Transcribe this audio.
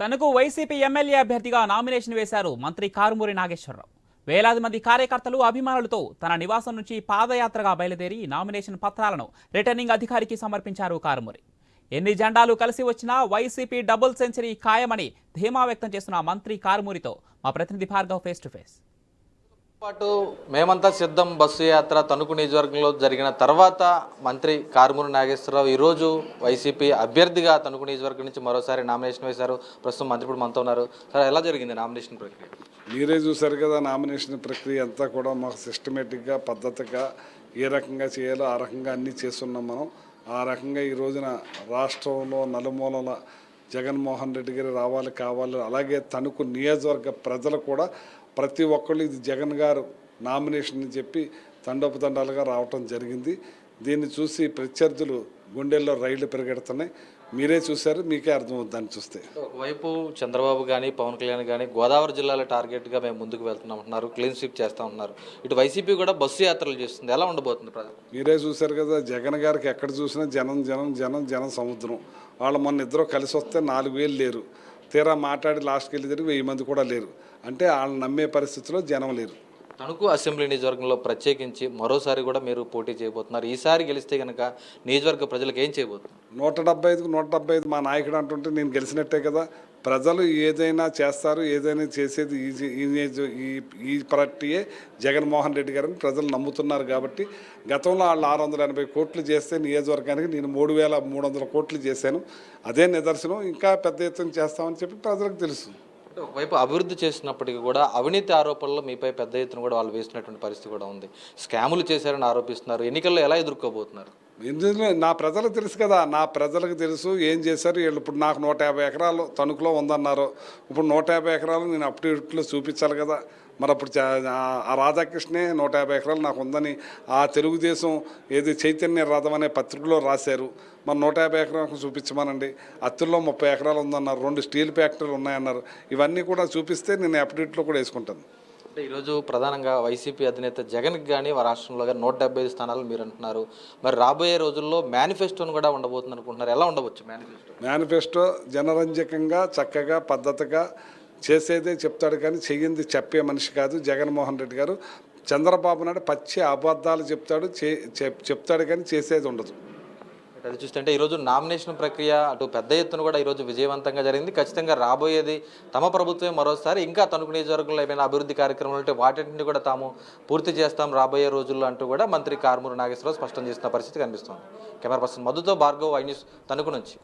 తనకు YCP MLA అభ్యర్థిగా nomination వేశారు మంత్రి కారుమూరి నాగేశ్వరరావు. వేలాది మంది కార్యకర్తలు అభిమానులతో తన నివాసం నుంచి పాదయాత్రగా బయలుదేరి నామినేషన్ పత్రాలను రిటర్నింగ్ అధికారికి సమర్పించారు కారుమూరి. ఎన్ని జెండాలు కలిసి వచ్చినా వైసీపీ డబుల్ సెంచరీ ఖాయమని ధీమా వ్యక్తం చేస్తున్న మంత్రి కారుమూరితో మా ప్రతినిధి భార్గవ్ ఫేస్ టు ఫేస్. పాటు మేమంతా సిద్ధం బస్సు యాత్ర తణుకు నియోజకవర్గంలో జరిగిన తర్వాత మంత్రి కారుమూరి నాగేశ్వరరావు ఈరోజు వైసీపీ అభ్యర్థిగా తణుకు నియోజకవర్గం నుంచి మరోసారి నామినేషన్ వేశారు. ప్రస్తుతం మంత్రి ఇప్పుడు మనతో ఉన్నారు. సార్, ఎలా జరిగింది నామినేషన్ ప్రక్రియ? మీరే చూశారు కదా, నామినేషన్ ప్రక్రియ అంతా కూడా మాకు సిస్టమేటిక్గా పద్ధతిగా ఏ రకంగా చేయాలో ఆ రకంగా అన్నీ చేస్తున్నాం మనం. ఆ రకంగా ఈ రోజున రాష్ట్రంలో నలుమూలల జగన్మోహన్ రెడ్డి గారు కావాలి. అలాగే తణుకు నియోజకవర్గ ప్రజలు కూడా ప్రతి ఒక్కళ్ళు ఇది జగన్ గారు నామినేషన్ అని చెప్పి తండోపతండాలుగా రావటం జరిగింది. దీన్ని చూసి ప్రత్యర్థులు గుండెల్లో రైళ్లు పెరిగెడుతున్నాయి. మీరే చూశారు, మీకే అర్థమవుతుంది దాన్ని చూస్తే. ఒకవైపు చంద్రబాబు కానీ పవన్ కళ్యాణ్ కానీ గోదావరి జిల్లాలో టార్గెట్గా మేము ముందుకు వెళ్తున్నాం అంటున్నారు, క్లీన్ స్వీప్ చేస్తూ ఉన్నారు. ఇటు వైసీపీ కూడా బస్సు యాత్రలు చేస్తుంది. ఎలా ఉండబోతుంది ప్రజలు? మీరే చూశారు కదా, జగన్ గారికి ఎక్కడ చూసినా జనం సముద్రం. వాళ్ళు మొన్న ఇద్దరు కలిసి వస్తే 4,000 లేరు. తీరా మాట్లాడి లాస్ట్కి వెళ్ళి తిరిగి 1000 మంది కూడా లేరు. అంటే వాళ్ళని నమ్మే పరిస్థితిలో జనం లేరు. తణుకు అసెంబ్లీ నియోజకవర్గంలో ప్రత్యేకించి మరోసారి కూడా మీరు పోటీ చేయబోతున్నారు. ఈసారి గెలిస్తే కనుక నియోజకవర్గ ప్రజలకు ఏం చేయబోతున్నారు? 175కు 175 మా నాయకుడు అంటుంటే నేను గెలిచినట్టే కదా. ప్రజలు ఏదైనా చేస్తారు, ఏదైనా చేసేది ఈ పార్టీయే జగన్మోహన్ రెడ్డి గారిని ప్రజలు నమ్ముతున్నారు. కాబట్టి గతంలో వాళ్ళు 680 కోట్లు చేస్తే నియోజకవర్గానికి నేను 3,300 కోట్లు చేశాను. అదే నిదర్శనం. ఇంకా పెద్ద ఎత్తున చేస్తామని చెప్పి ప్రజలకు తెలుసు. ఒకవైపు అభివృద్ధి చేసినప్పటికీ కూడా అవినీతి ఆరోపణలు మీపై పెద్ద ఎత్తున కూడా వాళ్ళు వేసినటువంటి పరిస్థితి కూడా ఉంది. స్కాములు చేశారని ఆరోపిస్తున్నారు. ఎన్నికల్లో ఎలా ఎదుర్కోబోతున్నారు? నా ప్రజలకు తెలుసు కదా, నా ప్రజలకు తెలుసు ఏం చేశారు వీళ్ళు. ఇప్పుడు నాకు 150 ఎకరాలు తణుకులో ఉందన్నారు. ఇప్పుడు 150 ఎకరాలు నేను అప్డేట్లో చూపించాలి కదా. మరి అప్పుడు ఆ రాధాకృష్ణే 150 ఎకరాలు నాకు ఉందని ఆ తెలుగుదేశం ఏది చైతన్య రథం అనే పత్రికలో రాశారు. మరి 150 ఎకరాలకు చూపించమనండి. అత్తుల్లో 30 ఎకరాలు ఉందన్నారు. 2 స్టీల్ ఫ్యాక్టరీలు ఉన్నాయన్నారు. ఇవన్నీ కూడా చూపిస్తే నేను అప్డేట్లో కూడా వేసుకుంటాను. అంటే ఈరోజు ప్రధానంగా వైసీపీ అధినేత జగన్కి కానీ రాష్ట్రంలో కానీ 175 స్థానాలు మీరు అంటున్నారు. మరి రాబోయే రోజుల్లో మేనిఫెస్టోను కూడా ఉండబోతుంది అనుకుంటున్నారు. ఎలా ఉండవచ్చు మేనిఫెస్టో? జనరంజకంగా చక్కగా పద్ధతిగా చేసేదే చెప్తాడు, కానీ చెయ్యింది చెప్పే మనిషి కాదు జగన్మోహన్ రెడ్డి గారు. చంద్రబాబు నాయుడు పచ్చి అబద్ధాలు చెప్తాడు కానీ చేసేది ఉండదు. అది చూస్తుంటే ఈరోజు నామినేషన్ ప్రక్రియ అటు పెద్ద ఎత్తున కూడా ఈరోజు విజయవంతంగా జరిగింది. ఖచ్చితంగా రాబోయేది తమ ప్రభుత్వమే మరోసారి ఇంకా తణుకు నియోజకవర్గంలో ఏమైనా అభివృద్ధి కార్యక్రమాలు ఉంటే వాటిని కూడా తాము పూర్తి చేస్తాం రాబోయే రోజుల్లో అంటూ కూడా మంత్రి కారుమూరి నాగేశ్వరరావు స్పష్టం చేసిన పరిస్థితి కనిపిస్తుంది. కెమెరా పర్సన్ మధుతో భార్గవ్, ఐ న్యూస్, తణుకు నుంచి.